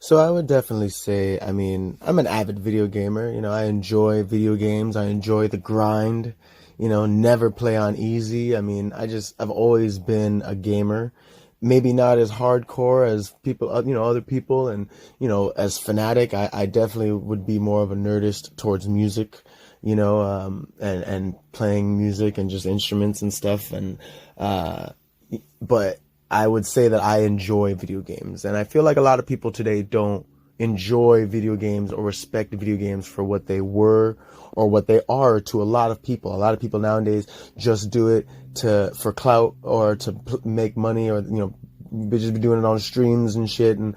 So I would definitely say, I mean, I'm an avid video gamer. I enjoy video games. I enjoy the grind. Never play on easy. I mean, I've always been a gamer. Maybe not as hardcore as people, other people, and, as fanatic. I definitely would be more of a nerdist towards music, and playing music and just instruments and stuff. Uh, but I would say that I enjoy video games, and I feel like a lot of people today don't enjoy video games or respect video games for what they were or what they are to a lot of people. A lot of people nowadays just do it to for clout or to make money, or just be doing it on streams and shit, and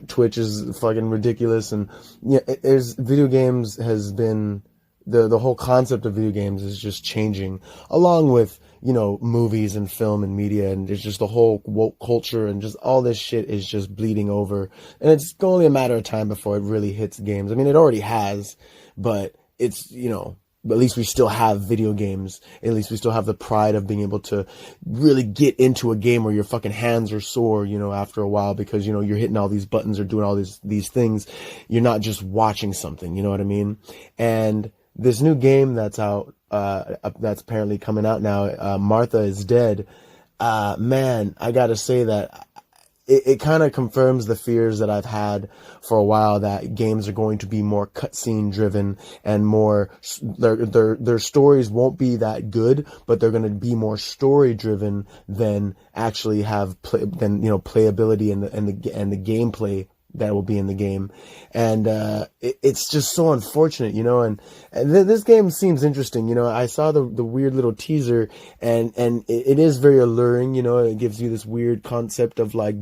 Twitch is fucking ridiculous. And there's video games has been the whole concept of video games is just changing, along with movies and film and media, and there's just the whole woke culture, and just all this shit is just bleeding over, and it's only a matter of time before it really hits games. I mean, it already has, but it's at least we still have video games. At least we still have the pride of being able to really get into a game where your fucking hands are sore, after a while, because, you're hitting all these buttons or doing all these things. You're not just watching something, you know what I mean? And this new game that's out, that's apparently coming out now, Martha is Dead. Man, I gotta say that it kind of confirms the fears that I've had for a while, that games are going to be more cutscene driven and more, their stories won't be that good, but they're going to be more story driven than actually have playability and the gameplay that will be in the game. And it's just so unfortunate, and this game seems interesting. I saw the weird little teaser, and it is very alluring. It gives you this weird concept of like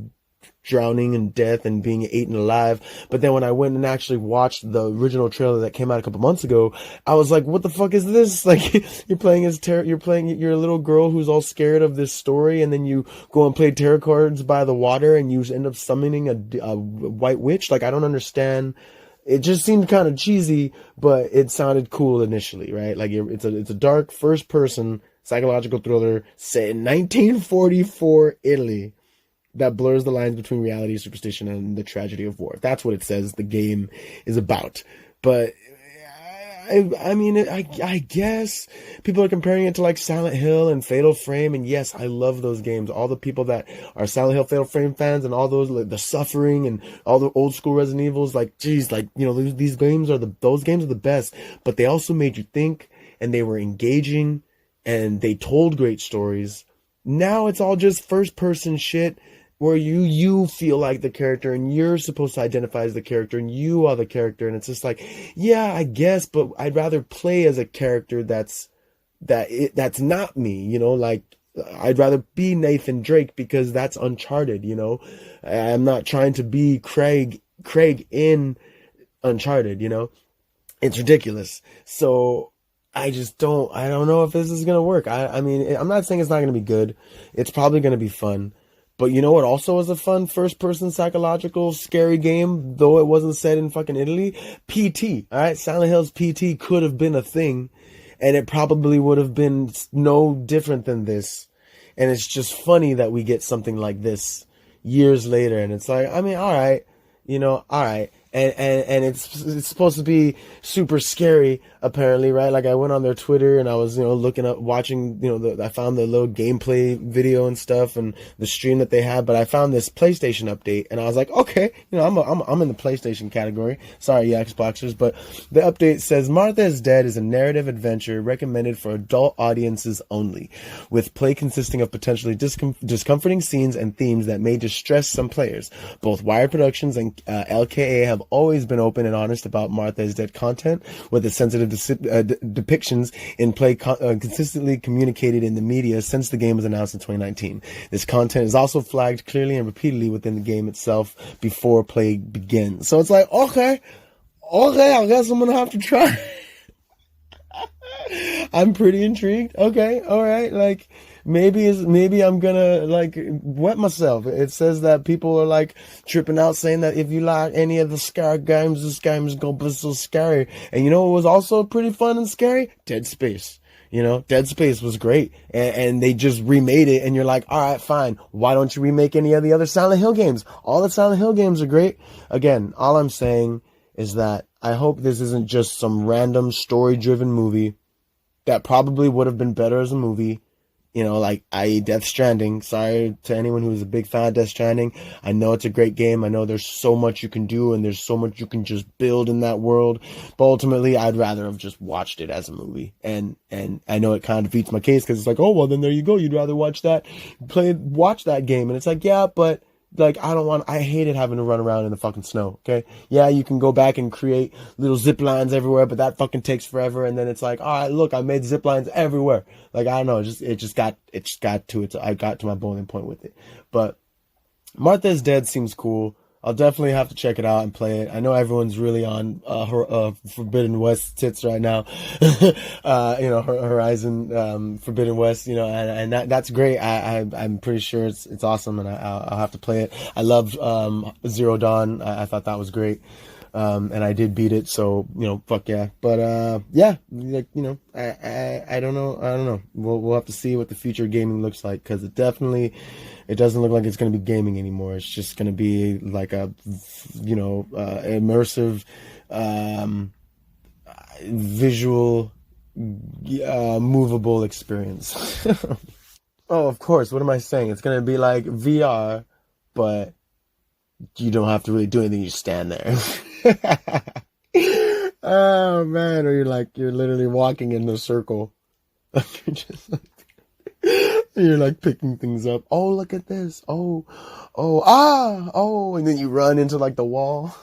drowning and death and being eaten alive. But then when I went and actually watched the original trailer that came out a couple months ago, I was like, what the fuck is this? Like, you're a little girl who's all scared of this story, and then you go and play tarot cards by the water, and you end up summoning a white witch. Like, I don't understand. It just seemed kind of cheesy, but it sounded cool initially, right? Like, it's a dark first person psychological thriller set in 1944 Italy that blurs the lines between reality, superstition, and the tragedy of war. That's what it says the game is about. But I mean, I guess people are comparing it to like Silent Hill and Fatal Frame, and yes, I love those games. All the people that are Silent Hill, Fatal Frame fans, and all those, like the Suffering and all the old school Resident Evils, like, geez, like, these games are those games are the best. But they also made you think, and they were engaging, and they told great stories. Now it's all just first person shit, where you feel like the character, and you're supposed to identify as the character, and you are the character, and it's just like, yeah, I guess, but I'd rather play as a character that's not me, like, I'd rather be Nathan Drake, because that's Uncharted, I'm not trying to be Craig in Uncharted, it's ridiculous. So I don't know if this is gonna work. I mean, I'm not saying it's not gonna be good. It's probably gonna be fun. But you know what also was a fun first-person psychological scary game, though it wasn't set in fucking Italy? PT, alright? Silent Hill's PT could have been a thing, and it probably would have been no different than this. And it's just funny that we get something like this years later, and it's like, I mean, alright, alright. And it's supposed to be super scary, apparently, right? Like, I went on their Twitter, and I was, looking up, watching, I found the little gameplay video and stuff, and the stream that they had, but I found this PlayStation update, and I was like, okay, I'm in the PlayStation category. Sorry, you Xboxers, but the update says Martha is Dead is a narrative adventure recommended for adult audiences only, with play consisting of potentially discomforting scenes and themes that may distress some players. Both Wired Productions and LKA have always been open and honest about Martha is Dead content, with the sensitive depictions in play consistently communicated in the media since the game was announced in 2019. This content is also flagged clearly and repeatedly within the game itself before play begins. So it's like, okay, I guess I'm gonna have to try. I'm pretty intrigued. Okay, all right, like, maybe I'm gonna like wet myself. It says that people are like tripping out, saying that if you like any of the scary games, this game is gonna be so scary. And you know what was also pretty fun and scary? Dead Space. You know, Dead Space was great, and they just remade it, and you're like, all right, fine. Why don't you remake any of the other Silent Hill games? All the Silent Hill games are great. Again, all I'm saying is that I hope this isn't just some random story-driven movie that probably would have been better as a movie. You know, like, i.e. Death Stranding. Sorry to anyone who's a big fan of Death Stranding. I know it's a great game. I know there's so much you can do and there's so much you can just build in that world. But ultimately, I'd rather have just watched it as a movie. And I know it kind of defeats my case because it's like, oh, well, then there you go. You'd rather watch watch that game. And it's like, yeah, but like, I hated having to run around in the fucking snow, okay? Yeah, you can go back and create little zip lines everywhere, but that fucking takes forever. And then it's like, all right, look, I made zip lines everywhere. Like, I don't know, I got to my boiling point with it. But Martha is Dead seems cool. I'll definitely have to check it out and play it. I know everyone's really on Forbidden West tits right now. Horizon Forbidden West, and that's great. I'm pretty sure it's awesome, and I'll have to play it. I loved Zero Dawn. I thought that was great. And I did beat it, so, fuck yeah. But, yeah, like, I don't know. We'll have to see what the future of gaming looks like, because it doesn't look like it's going to be gaming anymore. It's just going to be like a, immersive, visual, movable experience. Oh, of course. What am I saying? It's going to be like VR, but you don't have to really do anything. You just stand there. Oh man, or you're literally walking in a circle. You're just you're like picking things up. Oh, look at this. Oh, and then you run into like the wall.